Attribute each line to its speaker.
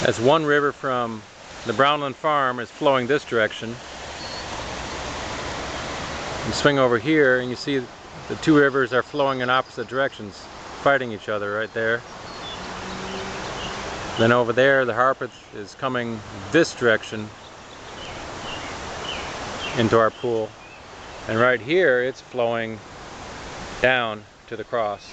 Speaker 1: As one river from the Brownland farm is flowing this direction. You swing over here and you see the two rivers are flowing in opposite directions, fighting each other right there. Then over there the Harpeth is coming this direction into our pool. And right here it's flowing down to the cross.